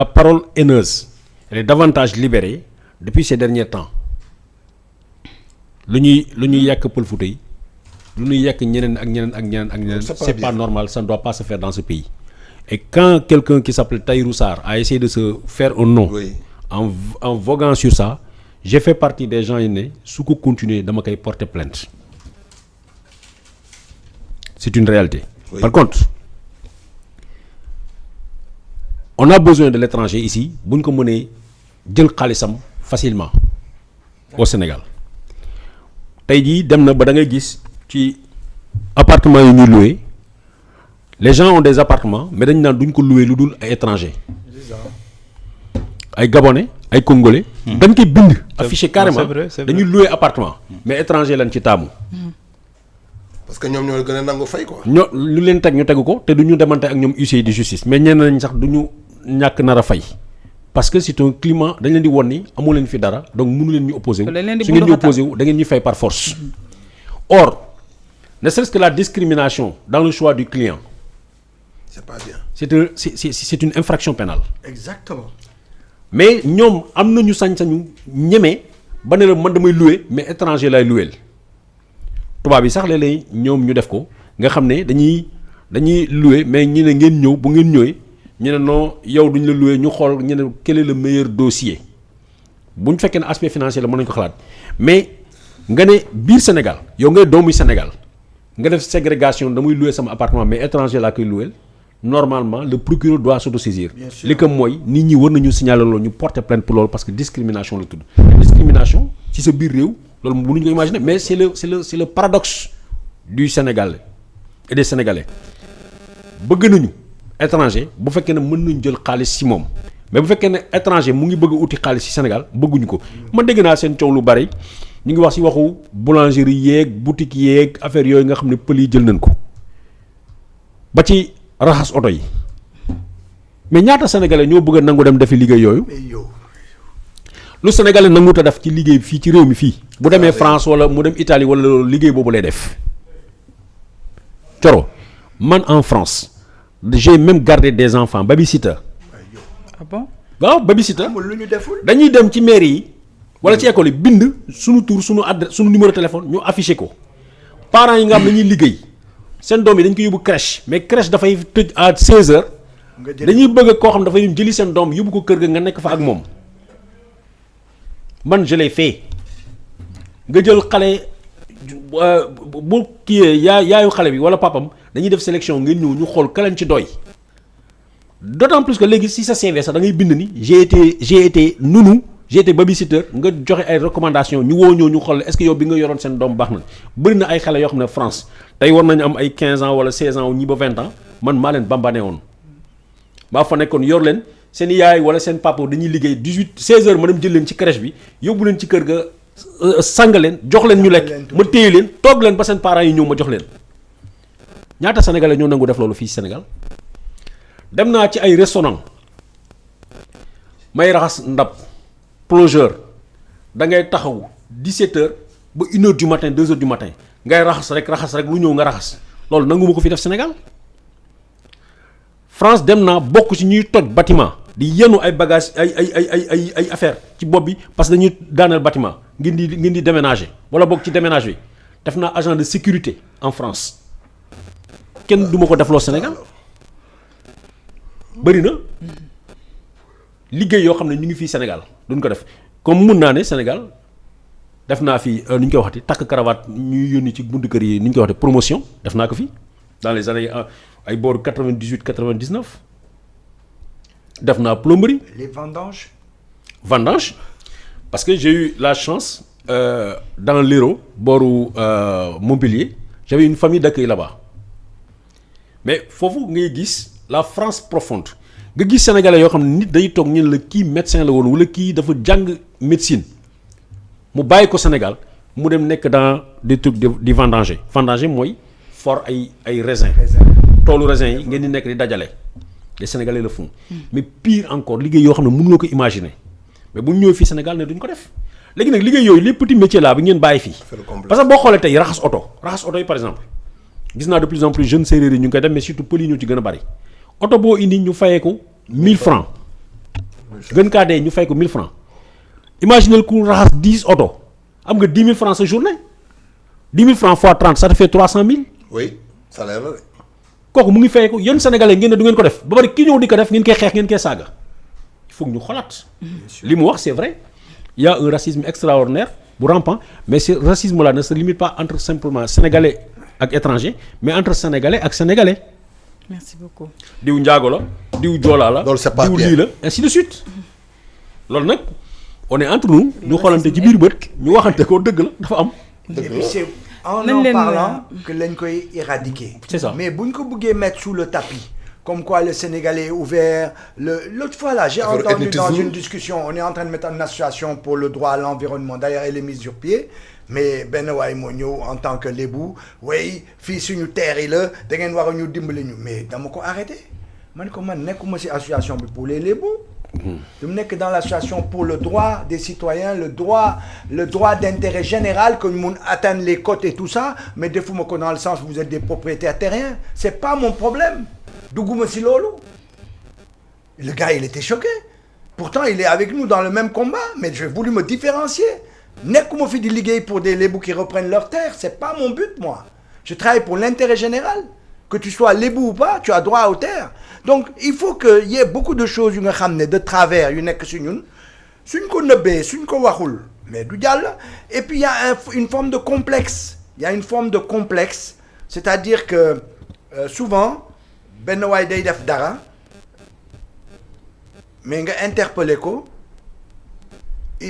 la parole haineuse elle est davantage libérée depuis ces derniers temps lu ñuy yàq Pël Fuuta yi lu ñuy yàq ñeneen ak ñeneen c'est pas normal, ça ne doit pas se faire dans ce pays. Et quand quelqu'un qui s'appelle Tahirou Sarr a essayé de se faire un nom en voguant sur ça, j'ai fait partie des gens yi ne su ko continuer dama koy porter plainte. C'est une réalité. Par contre on a besoin de l'étranger ici bu ñu ko mënee jël xaalisam facilement au Sénégal. tey jii dem na ba da ngay gis ci appartement yi ñuy loué les gens ont des appartements mais dañ naan duñ ko loué lu dul ay étrangers ay gabonais ay congolais. dañ koy bind affiché carrément dañuy loué appartement mais étranger lañ ci taamu. parce que ñoom ñoo gën a nangu fay quoi. lu leen teg ñu tegu ko te du ñu demante ak ñoom huissier de justice mais ñenn nañ sax du ñu ñàkk nar a fay. parce que c'est un climat dañ leen di won ni amu leen fi dara donc mënu leen ñu opposé wu su ngeen ñu opposé wu da ngeen ñu fay par force. Or ne serait-ce que la discrimination dans le choix du client c'est pas bien. c'est une infraction pénale. Exactement. mais ñoom am nañu sañ-sañu ñeme ba ne la man damay louer mais étranger lay louer tubaab yi sax léeg-léeg ñoom ñu def ko nga xam ne dañuy louer mais ñu ne ngeen ñëw bu ngeen ñëwee. ñu ne non yow duñ la loué ñu xool ñu ne quel est le meilleur dossier bu ñu fekkee ne aspect financier la mën nañu ko xalaat mais nga ne biir Sénégal yow ngay doomu Sénégal nga def ségrégation damay loué sama appartement mais étranger laa koy loué normalement le procureur doit s'autosaisir. li ko mooy nit ñi war nañu signaler loolu ñu porter plainte pour loolu parce que discrimination la tudd. discrimination ci sa biir réew loolu mënuñu ko imaginer mais c'est le paradoxe du Sénégal et des Sénégalais bëgg nañu. étranger bu fekkee ne mën nañu jël xaalis ci moom mais bu fekkee ne étranger mu ngi bëgg a uti xaalis ci Sénégal bëgguñu ko ma dégg naa seen coow lu bari ñu ngi wax ci waxu boulangerie yeeg boutique yeeg affaire yooyu nga xam ne pël yi jël nañ ko ba ci raxas oto yi mais ñaata sénégalais ñoo bëgg a nangu dem defi liggéey yooyu lu sénégalais nangu ta def ci liggéey fii ci réew mi fii bu demee France wala mu dem Italie wala loolu liggéey boobu lay def coro man en France. J'ai même gardé des enfants babysitter. Ah bon? waaw babysitter lu ñu deful. dañuy dem ci mairie yi wala ci école yi bind suñu tur suñu adresse suñu numéro téléphone ñu affiché ko parents yi nga xam ne ñuy liggéey seen doom yi dañ ko yóbbu crèche mais crèche dafay tëj à 16h. dañuy bëgg koo xam dafay jëli seen doom yóbbu ko kër ga nga nekk fa ak moom man je l'ai fait nga jël xale bu kii yaayu xale bi wala papam dañuy def sélection ngeen ñëw ñu xool ka leen ci doy d'autant plus que léegi si sa CV sax da ngay bind ni j'ai été nounou j'ai été babysitter nga joxe ay recommandations ñu woo ñëw ñu xool est-ce que yow bi nga yoroon seen doom baax na bëri na ay xale yoo xam ne France tey war nañu am ay 15 ans wala 16 ans ñi ba 20 ans man maa leen bambane woon maa fa nekkoon yor leen seen yaay wala seen papa dañuy liggéey 16 heures ma dem jël leen ci crèche bi yóbbu leen ci kër ga. sang leen jox leen ñu lekk ma téye leen toog leen ba seen parents yi ñëw ma jox leen ñaata sénégalais ñoo nangu def loolu fii Sénégal dem naa ci ay restaurant may raxas ndab plongeur da ngay taxaw 17h ba 1h du matin 2h du matin ngay raxas rek lu ñëw nga raxas loolu nangu ma ko fi def Sénégal France dem naa bokk ci ñuy toj bâtiment di yenu ay bagages ay affaire ci bopp bi parce que dañuy daaneel bâtiment ngeen di déménager wala bokk ci déménage bi def naa agent de sécurité en France kenn du ma ko defloo Sénégal bëri na liggéey yoo xam ne ñu ngi fii Sénégal duñ ko def comme mun naa ne Sénégal def naa fi nu ñu koy waxati takk cravate ñuy yónni ci buntu kër yi ni ñu koy waxati promotion def naa ko fi dans les années ay booru 98 99 def naa plomberie. Les vendanges. Vendange parce que j'ai eu la chance dans l'Hérault booru Montpellier j'avais une famille d'accueil là-bas mais foofu ngay gis la France profonde nga gis sénégalais yoo xam ne nit day toog ñu ne la kii médecin la woon wala kii dafa jàng médecine mu bàyyi ko Sénégal mu dem nekk dans des trucs di vendanger mooy for ay raisin toolu raisin yi ngeen di nekk di dajale les sénégalais le font mais pire encore liggéey yoo xam ne mënuloo ko imaginer mais bu ñu ñëwee fii Sénégal ne duñ ko def léegi nag liggéey yooyu les petits métiers là bi ngeen bàyyi fii parce que boo xoolee tey raxas oto yi par exemple gis naa de plus en plus jeunes séeréer yi ñu ngi koy def mais surtout pël yi ñoo ci gën a bari oto boo indi ñu fayee ko 1000 francs gën kaa dee ñu fay ko 1000 francs imaginez ku raxas 10 oto am nga 10 000 francs sa journée 10 000 francs fois 30 ça te fait 300 000. oui salaire la de. kooku mu ngi fay ko yéen sénégalais ngeen ne du ngeen ko def ba bari ki ñëw di ko def ngeen koy xeex ngeen koy saaga il faut que ñu xolaat. li mu wax c'est vrai il y a un racisme extraordinaire bu rampant mais ce racisme là ne se limite pas entre simplement sénégalais ak étranger mais entre sénégalais ak sénégalais. Merci beaucoup. diw njaago la diw joolaa la. loolu c'est pas diw bien lii la ainsi de suite. loolu nag on est entre nous ñu xoolante ci biir bët ñu waxante ko dëgg la dafa am. Et puis c'est en parlant que lañ koy éradiquer. C'est ça. Mais buñ ko bëggee mettre sous le tapis. Comme quoi le Sénégalais est ouvert. L'autre fois là, j'ai entendu dans une discussion, on est en train de mettre une association pour le droit à l'environnement. D'ailleurs, elle est mise sur pied. Mais Ben Waay moo ñëw en tant que lébu, oui, fii suñu terre yi la da ngeen war a ñu dimbali ñu mais dama ko arrêté. Man ko man nekkuma ci association bi pour les lébu. dama nekk dans l'association pour le droit des citoyens, le droit d'intérêt général que ñu mun atteindre les côtes et tout ça, mais defuma ko dans le sens où vous êtes des propriétaires terriens. C'est pas mon problème. dugguma ci loolu. Le gars il était choqué. Pourtant il est avec nous dans le même combat, mais j'ai voulu me différencier. nekkuma fi di liggéey pour des lébou qui reprennent leur terre, c'est pas mon but moi. Je travaille pour l'intérêt général. Que tu sois lébou ou pas, tu as droit aux terres. Donc il faut que y ait beaucoup de choses yu nga xam ne de travers yu nekk ci ñun suñ ko nëbbee suñ ko waxul mais du jàll. Et puis il y a une forme de complexe. Il y a une forme de complexe, c'est-à-dire que souvent benn waay day def dara mais nga interpeller ko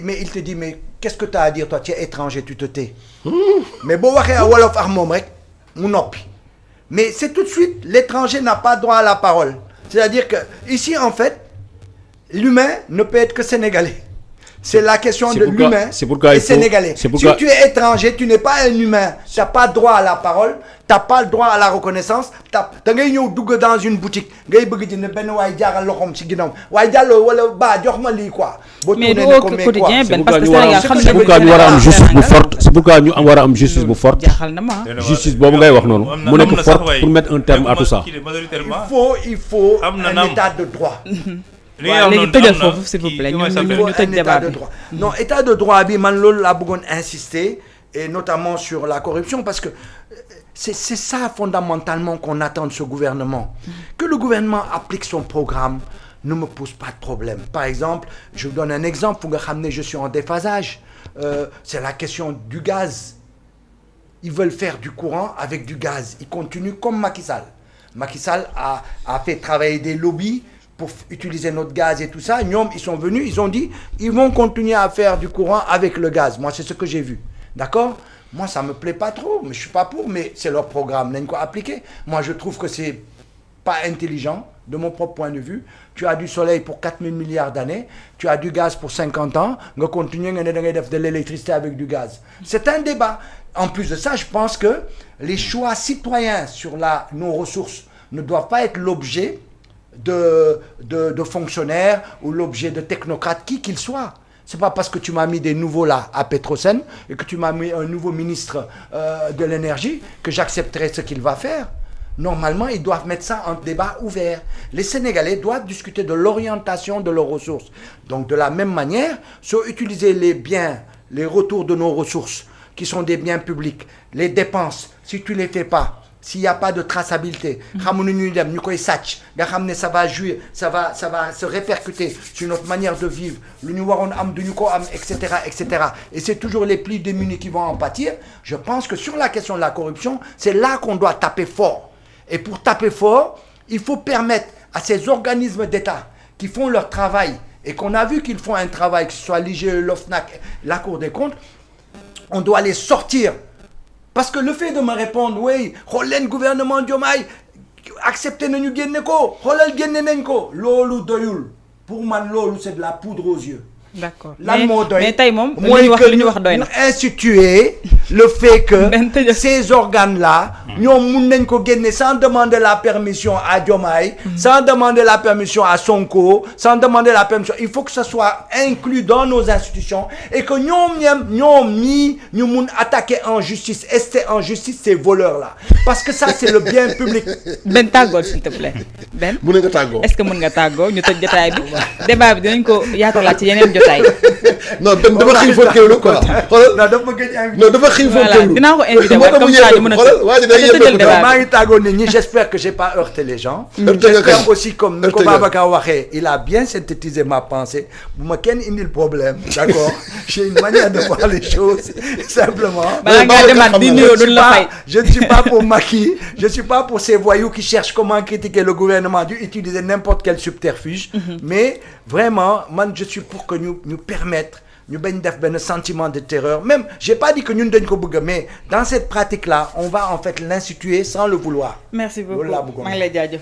mais il te dit mais qu'est-ce que tu as à dire toi, tu es étranger, tu te tais. Mais boo waxee a wolof ak moom rek mu noppi. Mais c'est tout de suite l'étranger n'a pas droit à la parole. C'est-à-dire que ici en fait l'humain ne peut être que sénégalais. C'est la question de l'humain et sénégalais. Si tu es étranger, tu n'es pas un humain. Tu n'as pas droit à la parole, tu n'as pas le droit à la reconnaissance. Da ngay ñëw dugg dans une boutique ngay bëgg di ne benn waay jaaral loxoom ci ginnaaw waaye jàlloo wala ba jox ma lii quoi. mais du au quotidien benn parce que Sénégal xam c'est pourquoi ñu war a am justice bu forte c'est pourquoi ñu war a am justice bu forte. jaaxal na ma justice boobu ngay wax noonu. mu nekk forte pour mettre un terme à tout ça. Il faut un état de droit. léegi tëjal foofu s'il vous plaît ñu tëj débat bi. Non état de droit bi man loolu laa bëggoon insister et notamment sur la corruption parce que c'est ça fondamentalement qu'on attend de ce gouvernement. Que le gouvernement applique son programme ne me pose pas de problème. Par exemple, je vous donne un exemple pour nga xam ne je suis en déphasage. C'est la question du gaz. Ils veulent faire du courant avec du gaz. Ils continuent comme Macky Sall. Macky Sall a fait travailler des lobbies pour utiliser notre gaz et tout ça. Ñoom, ils sont venus, ils ont dit, ils vont continuer à faire du courant avec le gaz. Moi, c'est ce que j'ai vu. D'accord? Moi, ça me plaît pas trop, mais je suis pas pour, mais c'est leur programme. Nañ ko appliquer. Moi, je trouve que c'est pas intelligent, de mon propre point de vue. Tu as du soleil pour 4 000 milliards d'années, tu as du gaz pour 50 ans, nga continuer nga ne da ngay def de l'électricité avec du gaz. C'est un débat. En plus de ça, je pense que les choix citoyens sur nos ressources ne doivent pas être l'objet de fonctionnaires ou l'objet de technocrates, qui qu'ils soient. C'est pas parce que tu m'as mis des nouveaux là à Petrosen et que tu m'as mis un nouveau ministre de l'énergie que j'accepterai ce qu'il va faire. Normalement, ils doivent mettre ça en débat ouvert. Les Sénégalais doivent discuter de l'orientation de leurs ressources. Donc, de la même manière, soit utiliser les biens, les retours de nos ressources, qui sont des biens publics, les dépenses, si tu les fais pas, s'il n'y a pas de traçabilité, xamuñu ñuy dem ñu koy sàcc nga xam ne ça va jouer, ça va se répercuter sur notre manière de vivre, lu ñu waroon am duñu ko am, etc., etc. Et c'est toujours les plus démunis qui vont en pâtir. Je pense que sur la question de la corruption, c'est là qu'on doit taper fort. Et pour taper fort, il faut permettre à ces organismes d'État qui font leur travail et qu'on a vu qu'ils font un travail, que ce soit l'IGE, l'OFNAC, la Cour des comptes, on doit les sortir. Parce que le fait de me répondre, oui, xool leen gouvernement Diomaye accepté nañu génne ko, xoolal génne nañ ko, loolu doyul. Pour man loolu c'est de la poudre aux yeux. D'accord lan moo doy mais tey moom li ñu wax doy na. instituer le fait que ces organes-là, ñoom mun nañ ko génne sans demander la permission à Diomaye, sans demander la permission à Sonko, sans demander la permission. Il faut que ça soit inclus dans nos institutions et que ñoom ñii ñu mun attaquer en justice, ester en justice ces voleurs-là. Parce que ça, c'est le bien public. Ben tàggoo s'il te plaît. Ben mun nga tàggoo. est-ce que mën nga tàggoo ñu tëj jotaay bi débat bi dinañ ko yaatalaat ci yeneen jotaay. non dafa xiifoon kéwlu quoi. xoolal non dafa gëj invité. non dafa xiifoon kéwlu. dinaa ko invité waat comme ça ñu mën a xoolal débat maa ngi tàggoo nit ñi j'espère que j'ai pas heurté les gens. J'espère aussi comme ni ko Babacar waxee il a bien synthétisé ma pensée bu ma kenn indil problème d'accord j'ai une manière de voir les choses simplement. balaa ngaa demaat di nuyoo duñ la fay. Je ne suis pas pour Macky, je ne suis pas pour ces voyous qui cherchent comment critiquer le gouvernement, d'utiliser n'importe quel subterfuge. Mais vraiment, moi, je suis pour que nous permettre ñu bañ def benn sentiment de terreur. Même, j'ai pas dit que ñun dañ ko bëgg, mais dans cette pratique-là, on va en fait l'instituer sans le vouloir. Merci beaucoup maa ngi lay jaajëfal.